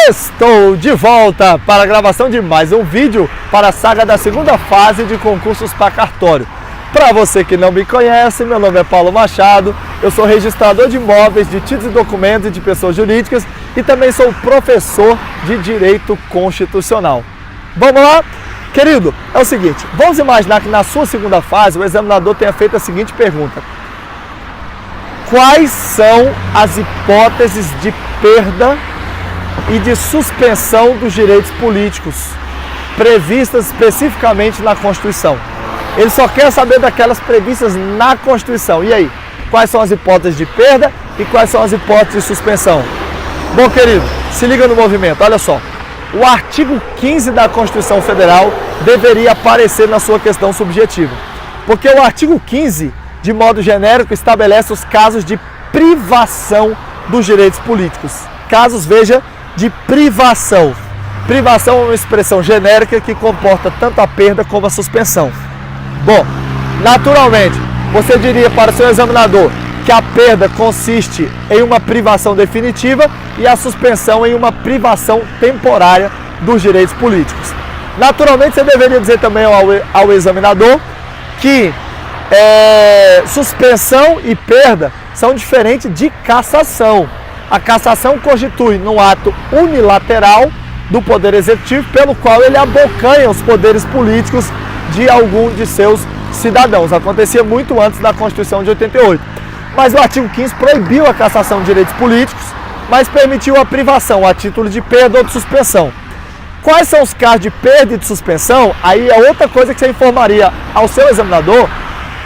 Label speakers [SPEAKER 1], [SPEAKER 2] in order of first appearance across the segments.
[SPEAKER 1] Estou de volta para a gravação de mais um vídeo para a saga da segunda fase de concursos para cartório. Para você que não me conhece, meu nome é Paulo Machado, eu sou registrador de imóveis, de títulos e documentos e de pessoas jurídicas e também sou professor de Direito Constitucional. Vamos lá? Querido, é o seguinte, vamos imaginar que na sua segunda fase o examinador tenha feito a seguinte pergunta: quais são as hipóteses de perda e de suspensão dos direitos políticos previstas especificamente na Constituição? Ele só quer saber daquelas previstas na Constituição. E aí, quais são as hipóteses de perda e quais são as hipóteses de suspensão? Bom, querido, se liga no movimento, olha só. O artigo 15 da Constituição Federal deveria aparecer na sua questão subjetiva, porque o artigo 15, de modo genérico, estabelece os casos de privação dos direitos políticos. Casos, veja, de privação. Privação é uma expressão genérica que comporta tanto a perda como a suspensão. Bom, naturalmente, você diria para o seu examinador que a perda consiste em uma privação definitiva e a suspensão em uma privação temporária dos direitos políticos. Naturalmente, você deveria dizer também ao examinador que suspensão e perda são diferentes de cassação. A cassação constitui um ato unilateral do Poder Executivo pelo qual ele abocanha os poderes políticos de algum de seus cidadãos. Acontecia muito antes da Constituição de 88. Mas o artigo 15 proibiu a cassação de direitos políticos, mas permitiu a privação a título de perda ou de suspensão. Quais são os casos de perda e de suspensão? Aí é outra coisa que você informaria ao seu examinador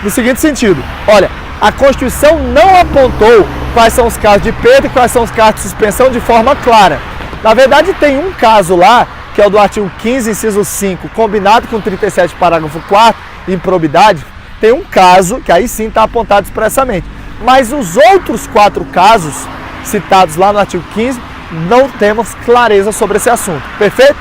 [SPEAKER 1] no seguinte sentido: olha, a Constituição não apontou quais são os casos de perda e quais são os casos de suspensão de forma clara. Na verdade, tem um caso lá, que é o do artigo 15, inciso 5, combinado com 37, parágrafo 4, improbidade. Tem um caso que aí sim está apontado expressamente. Mas os outros 4 casos citados lá no artigo 15, não temos clareza sobre esse assunto. Perfeito?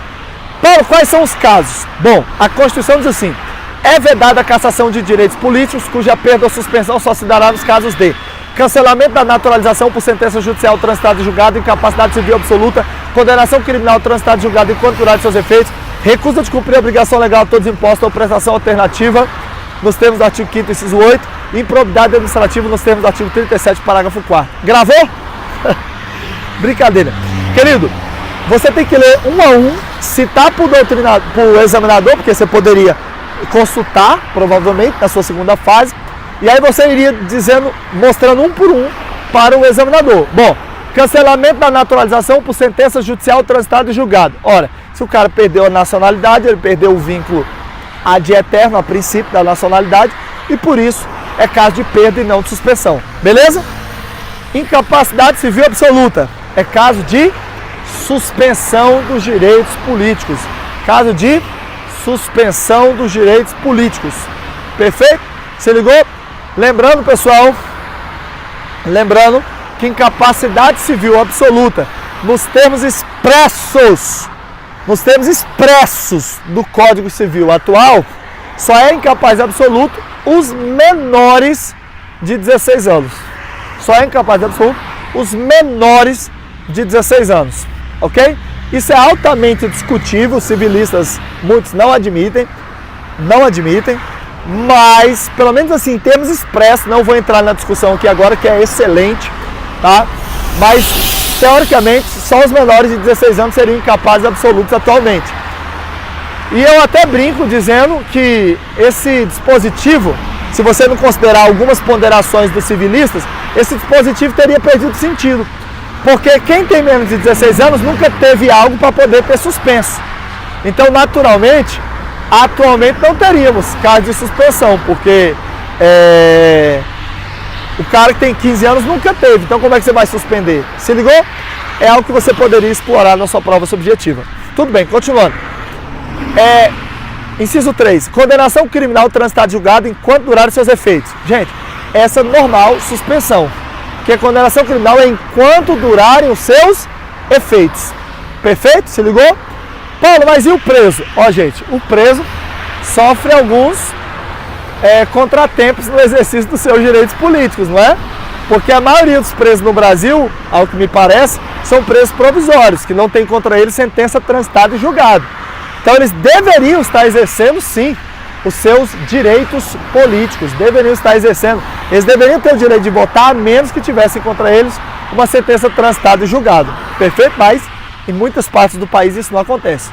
[SPEAKER 1] Paulo, quais são os casos? Bom, a Constituição diz assim: é vedada a cassação de direitos políticos cuja perda ou suspensão só se dará nos casos de cancelamento da naturalização por sentença judicial transitada e julgada, incapacidade civil absoluta, condenação criminal transitada e julgada enquanto durar de seus efeitos, recusa de cumprir a obrigação legal a todos impostos ou prestação alternativa nos termos do artigo 5º, inciso 8, improbidade administrativa nos termos do artigo 37, parágrafo 4º. Gravou? Brincadeira. Querido, você tem que ler um a um, citar para o examinador, porque você poderia consultar, provavelmente, na sua segunda fase, e aí você iria dizendo, mostrando um por um para o examinador. Bom, cancelamento da naturalização por sentença judicial transitada e julgada. Ora, se o cara perdeu a nacionalidade, ele perdeu o vínculo ad eterno, a princípio da nacionalidade, e por isso é caso de perda e não de suspensão. Beleza? Incapacidade civil absoluta é caso de suspensão dos direitos políticos. Caso de suspensão dos direitos políticos. Perfeito? Se ligou? Lembrando, pessoal, que incapacidade civil absoluta, nos termos expressos do Código Civil atual, só é incapaz absoluto os menores de 16 anos. Só é incapaz absoluto os menores de 16 anos. Ok? Isso é altamente discutível, civilistas, muitos não admitem, mas, pelo menos assim, em termos expressos, não vou entrar na discussão aqui agora, que é excelente, tá? Mas, teoricamente, só os menores de 16 anos seriam incapazes absolutos atualmente. E eu até brinco dizendo que esse dispositivo, se você não considerar algumas ponderações dos civilistas, esse dispositivo teria perdido sentido. Porque quem tem menos de 16 anos nunca teve algo para poder ter suspenso. Então, naturalmente, atualmente não teríamos caso de suspensão, porque o cara que tem 15 anos nunca teve. Então, como é que você vai suspender? Se ligou? É algo que você poderia explorar na sua prova subjetiva. Tudo bem, continuando. Inciso 3. Condenação criminal transitada e julgada enquanto durarem seus efeitos. Gente, essa é normal suspensão. Porque a condenação criminal é enquanto durarem os seus efeitos. Perfeito? Se ligou? Paulo, mas e o preso? Ó, gente, o preso sofre alguns contratempos no exercício dos seus direitos políticos, não é? Porque a maioria dos presos no Brasil, ao que me parece, são presos provisórios, que não tem contra eles sentença transitada e julgado. Então eles deveriam estar exercendo, sim, os seus direitos políticos, deveriam estar exercendo. Eles deveriam ter o direito de votar, a menos que tivessem contra eles uma sentença transitada e julgado. Perfeito? Mas em muitas partes do país isso não acontece.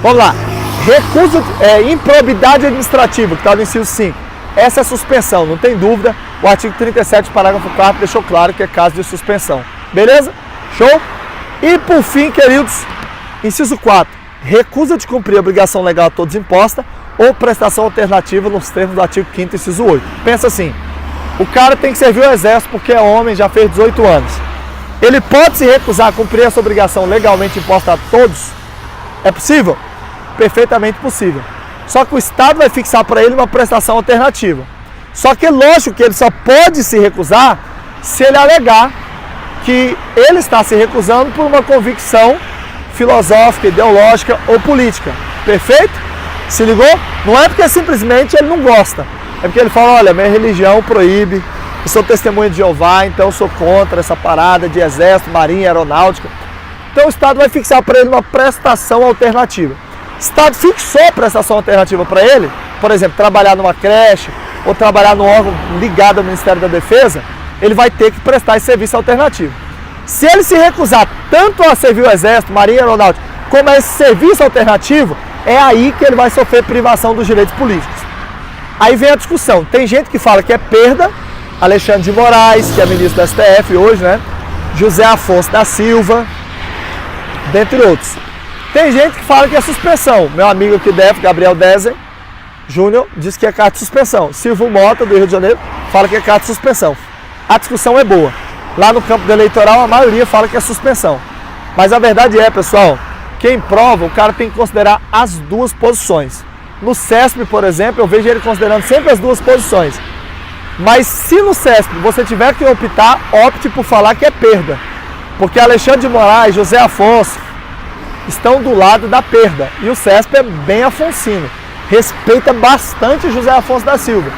[SPEAKER 1] Vamos lá. Recusa, improbidade administrativa, que está no inciso 5. Essa é a suspensão, não tem dúvida. O artigo 37, parágrafo 4, deixou claro que é caso de suspensão. Beleza? Show? E por fim, queridos, inciso 4. Recusa de cumprir a obrigação legal a todos imposta ou prestação alternativa nos termos do artigo 5º, inciso 8. Pensa assim, o cara tem que servir o exército porque é homem, já fez 18 anos. Ele pode se recusar a cumprir essa obrigação legalmente imposta a todos? É possível? Perfeitamente possível. Só que o Estado vai fixar para ele uma prestação alternativa. Só que é lógico que ele só pode se recusar se ele alegar que ele está se recusando por uma convicção filosófica, ideológica ou política. Perfeito? Se ligou? Não é porque simplesmente ele não gosta. É porque ele fala, olha, minha religião proíbe, eu sou testemunha de Jeová, então eu sou contra essa parada de exército, marinha, aeronáutica. Então o Estado vai fixar para ele uma prestação alternativa. O Estado fixou a prestação alternativa para ele, por exemplo, trabalhar numa creche ou trabalhar num órgão ligado ao Ministério da Defesa, ele vai ter que prestar esse serviço alternativo. Se ele se recusar tanto a servir o Exército, Marinha e Aeronáutica, como a esse serviço alternativo, é aí que ele vai sofrer privação dos direitos políticos. Aí vem a discussão. Tem gente que fala que é perda, Alexandre de Moraes, que é ministro da STF hoje, né? José Afonso da Silva, dentre outros. Tem gente que fala que é suspensão. Meu amigo aqui deve, Gabriel Dezen Júnior, diz que é carta de suspensão. Silvio Mota, do Rio de Janeiro, fala que é carta de suspensão. A discussão é boa. Lá no campo do eleitoral, a maioria fala que é suspensão. Mas a verdade é, pessoal, quem prova, o cara tem que considerar as duas posições. No CESP, por exemplo, eu vejo ele considerando sempre as duas posições. Mas se no CESP você tiver que optar, opte por falar que é perda. Porque Alexandre de Moraes, José Afonso, estão do lado da perda. E o CESP é bem afonsino. Respeita bastante José Afonso da Silva.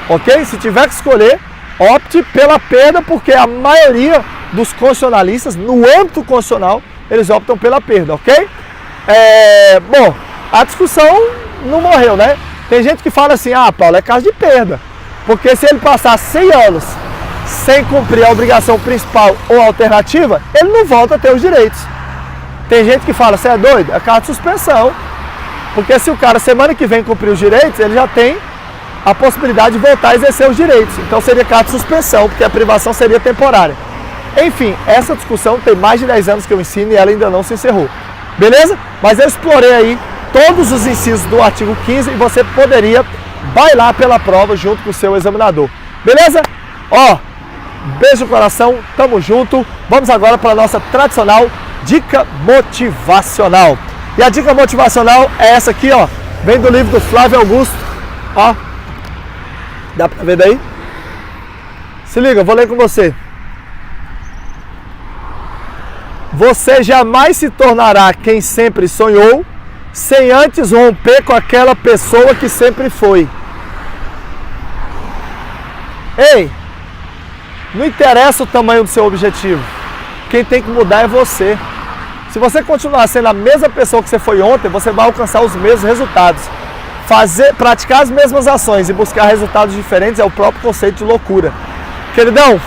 [SPEAKER 1] Ok? Se tiver que escolher, opte pela perda, porque a maioria dos constitucionalistas, no âmbito constitucional, eles optam pela perda, ok? Bom, a discussão não morreu, né? Tem gente que fala assim, ah, Paulo, é caso de perda. Porque se ele passar 100 anos sem cumprir a obrigação principal ou alternativa, ele não volta a ter os direitos. Tem gente que fala, você é doido? É caso de suspensão. Porque se o cara, semana que vem, cumprir os direitos, ele já tem a possibilidade de voltar a exercer os direitos. Então seria caso de suspensão, porque a privação seria temporária. Enfim, essa discussão tem mais de 10 anos que eu ensino e ela ainda não se encerrou. Beleza? Mas eu explorei aí todos os incisos do artigo 15 e você poderia bailar pela prova junto com o seu examinador. Beleza? Ó, beijo no coração, tamo junto. Vamos agora para a nossa tradicional dica motivacional. E a dica motivacional é essa aqui, ó. Vem do livro do Flávio Augusto. Ó. Dá pra ver daí? Se liga, eu vou ler com você. Você jamais se tornará quem sempre sonhou sem antes romper com aquela pessoa que sempre foi. Ei, não interessa o tamanho do seu objetivo. Quem tem que mudar é você. Se você continuar sendo a mesma pessoa que você foi ontem, você vai alcançar os mesmos resultados. Praticar as mesmas ações e buscar resultados diferentes é o próprio conceito de loucura. Queridão,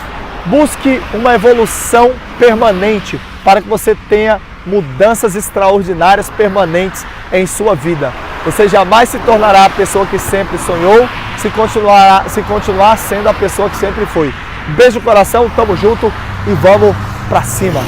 [SPEAKER 1] busque uma evolução permanente para que você tenha mudanças extraordinárias permanentes em sua vida. Você jamais se tornará a pessoa que sempre sonhou, se continuar sendo a pessoa que sempre foi. Beijo no coração, tamo junto e vamos pra cima.